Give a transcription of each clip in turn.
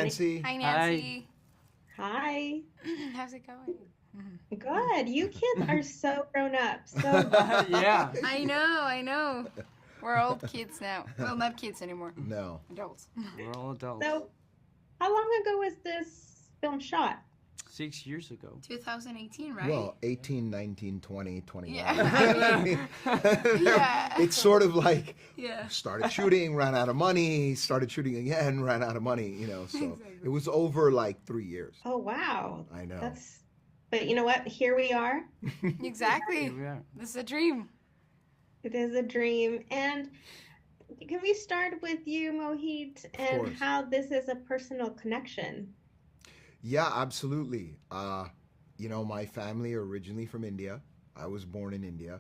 Nancy. Hi, Nancy. Hi. How's it going? Good. You kids are so grown up. So grown. Yeah. I know. We're old kids now. Well, not kids anymore. No. Adults. We're all adults. So, how long ago was this film shot? 6 years ago. 2018, right? Well, 18, 19, 20, 21. Yeah. Yeah. It's sort of like Yeah. started shooting, ran out of money, started shooting again, ran out of money, so Exactly. it was over like 3 years. Oh, wow. I know. But you know what? Here we are. Exactly. Here we are. This is a dream. It is a dream. And can we start with you, Mohit, and course. how this is a personal connection? Yeah, absolutely. My family are originally from India. I was born in India,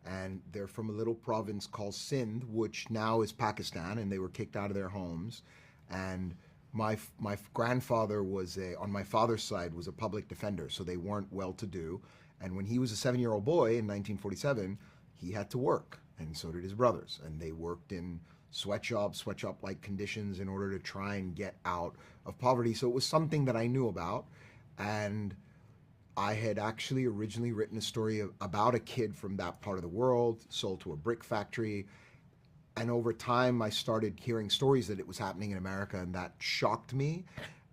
and they're from a little province called Sindh, which now is Pakistan, and they were kicked out of their homes. And my grandfather on my father's side, was a public defender, so they weren't well-to-do. And when he was a 7-year-old boy in 1947, he had to work, and so did his brothers. And they worked in sweatshop-like conditions in order to try and get out of poverty. So it was something that I knew about, and I had actually originally written a story about a kid from that part of the world, sold to a brick factory. And over time, I started hearing stories that it was happening in America, and that shocked me.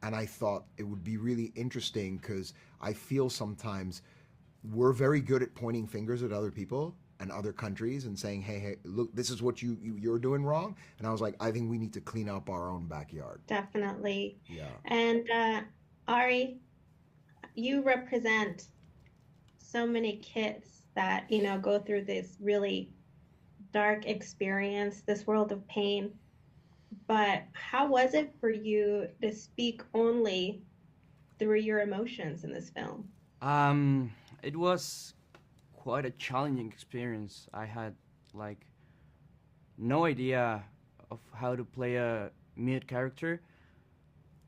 And I thought it would be really interesting, because I feel sometimes we're very good at pointing fingers at other people and other countries and saying, hey, look, this is what you're doing wrong. And I was like, I think we need to clean up our own backyard. Definitely. Yeah. And Ari, you represent so many kids that, go through this really dark experience, this world of pain. But how was it for you to speak only through your emotions in this film? It was quite a challenging experience. I had no idea of how to play a mute character.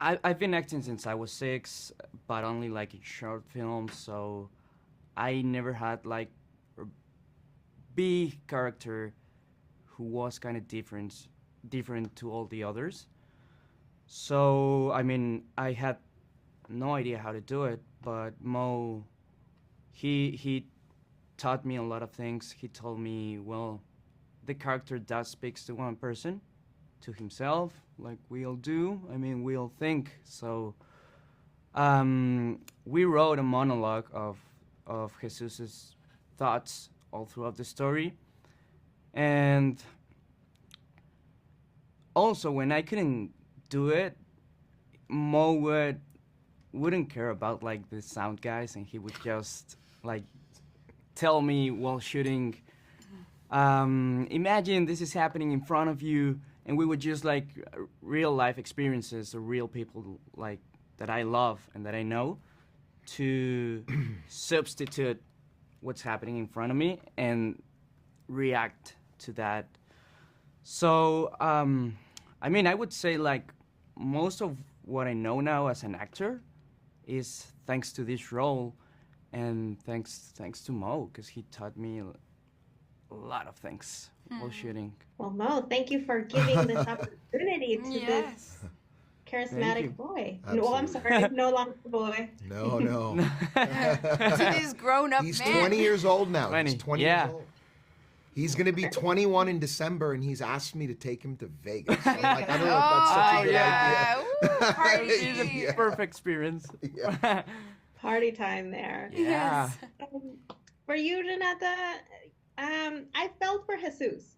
I've been acting since I was 6, but only in short films, so I never had a big character who was kind of different to all the others. So I had no idea how to do it, but Mo, he taught me a lot of things. He told me, well, the character does speaks to one person, to himself, like we all do. We all think. So we wrote a monologue of Jesus's thoughts all throughout the story. And also, when I couldn't do it, Mo wouldn't care about the sound guys, and he would just tell me while shooting, imagine this is happening in front of you, and we would just real life experiences of real people that I love and that I know, to substitute what's happening in front of me and react to that. So I would say most of what I know now as an actor is thanks to this role, and thanks to Mo, because he taught me a lot of things while shooting. Well, Mo, thank you for giving this opportunity to this Yes. charismatic boy. Absolutely. No, I'm sorry, no longer boy. No. To this grown-up He's man. 20 years old now. 20, He's 20 yeah. years old. He's going to be 21 in December, and he's asked me to take him to Vegas. I'm like, I don't know if that's such a good yeah. Woo, It party. is a perfect experience. idea. Yeah. Party time there. Yeah. Yes. For you, Renata, I felt for Jesus,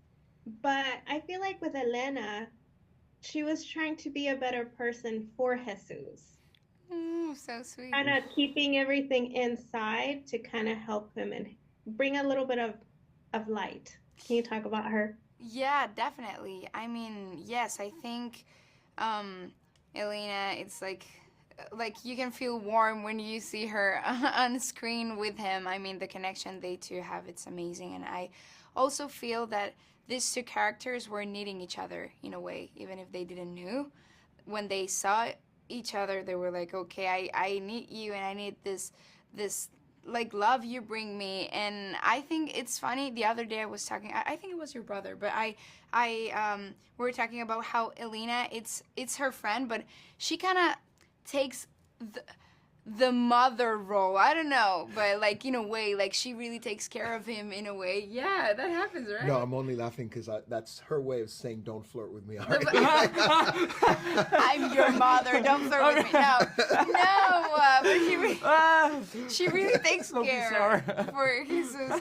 but I feel like with Elena, she was trying to be a better person for Jesus, Ooh, so sweet. kind of keeping everything inside to kind of help him and bring a little bit of light. Can you talk about her? Yeah, definitely. Yes, I think Elena, it's like you can feel warm when you see her on screen with him. The connection they two have, it's amazing. And I also feel that these two characters were needing each other in a way, even if they didn't know. When they saw each other, they were like, okay, I need you, and I need this like love you bring me. And I think it's funny. The other day I was talking. I think it was your brother, but we were talking about how Elena, it's her friend, but she kind of takes the mother role. I don't know, but like in a way, like she really takes care of him in a way. Yeah, that happens, right? No, I'm only laughing because that's her way of saying don't flirt with me. Ari. I'm your mother. Don't flirt with me. No, but she really takes care for Jesus,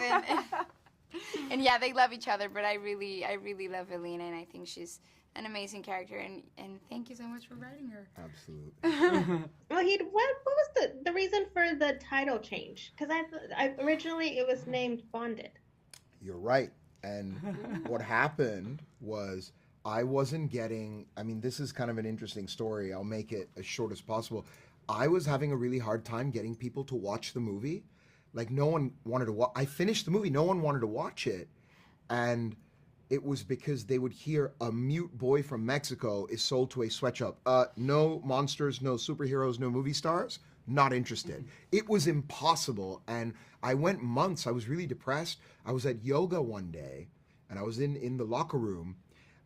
and yeah, they love each other. But I really love Elena, and I think she's an amazing character, and thank you so much for writing her. Absolutely. Mohit, what was the reason for the title change? Because I originally it was named Bonded. You're right. And what happened was I wasn't getting, I mean, this is kind of an interesting story. I'll make it as short as possible. I was having a really hard time getting people to watch the movie. Like no one wanted to watch. I finished the movie. No one wanted to watch it. And it was because they would hear a mute boy from Mexico is sold to a sweatshop. No monsters, no superheroes, no movie stars. Not interested. It was impossible. And I went months. I was really depressed. I was at yoga one day, and I was in the locker room,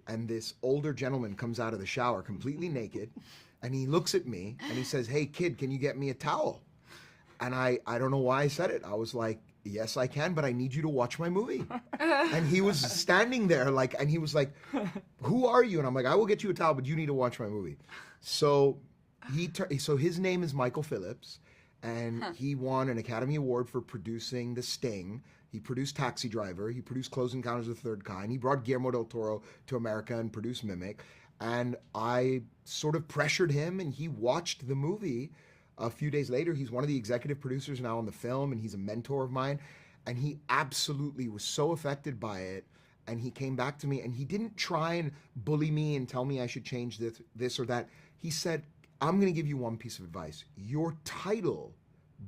and this older gentleman comes out of the shower completely naked, and he looks at me, and he says, "Hey, kid, can you get me a towel?" And I don't know why I said it. I was like, "Yes, I can, but I need you to watch my movie." And he was standing there like, and he was like, "Who are you?" And I'm like, "I will get you a towel, but you need to watch my movie." So so his name is Michael Phillips, and he won an Academy Award for producing The Sting. He produced Taxi Driver. He produced Close Encounters of the Third Kind. He brought Guillermo del Toro to America and produced Mimic. And I sort of pressured him, and he watched the movie. A few days later, he's one of the executive producers now on the film, and he's a mentor of mine. And he absolutely was so affected by it. And he came back to me, and he didn't try and bully me and tell me I should change this or that. He said, "I'm going to give you one piece of advice. Your title,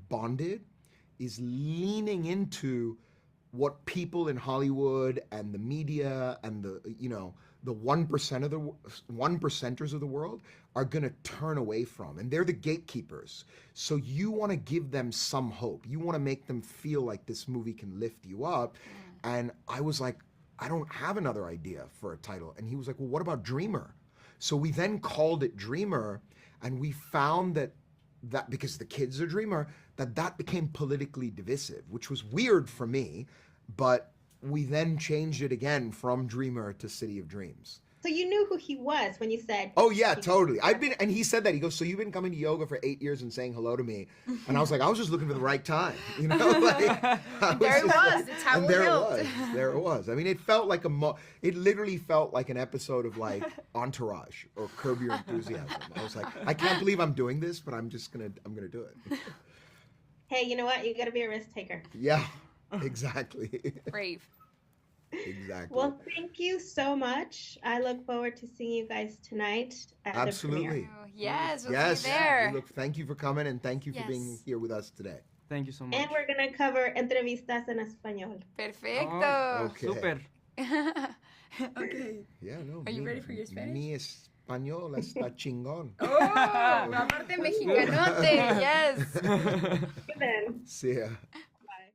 Bonded, is leaning into what people in Hollywood and the media and the 1%ers of the world are going to turn away from. And they're the gatekeepers. So you want to give them some hope. You want to make them feel like this movie can lift you up." And I was like, "I don't have another idea for a title." And he was like, "Well, what about Dreamer?" So we then called it Dreamer, and we found that because the kids are Dreamer, that became politically divisive, which was weird for me, but we then changed it again from Dreamer to City of Dreams. So you knew who he was when you said... Oh yeah, totally. And he said that. He goes, "So you've been coming to yoga for 8 years and saying hello to me?" And I was like, I was just looking for the right time, you know? Like, there it was. It's how it helped. There it was. I mean, it felt like it literally felt like an episode of like Entourage or Curb Your Enthusiasm. I was like, I can't believe I'm doing this, but I'm gonna do it. Hey, you know what? You got to be a risk taker. Yeah, exactly. Brave. Exactly. Well, thank you so much. I look forward to seeing you guys tonight at Absolutely. the premiere. Yes, we'll Yes. see you there. Look, thank you for coming, and thank you for being Yes. here with us today. Thank you so much. And we're going to cover entrevistas en español. Perfecto. Okay. Super. Okay. Yeah, no. Are you ready for your Spanish? Mi español está chingón. Oh, aparte mexicanote. Yes. Good then. See ya. Bye.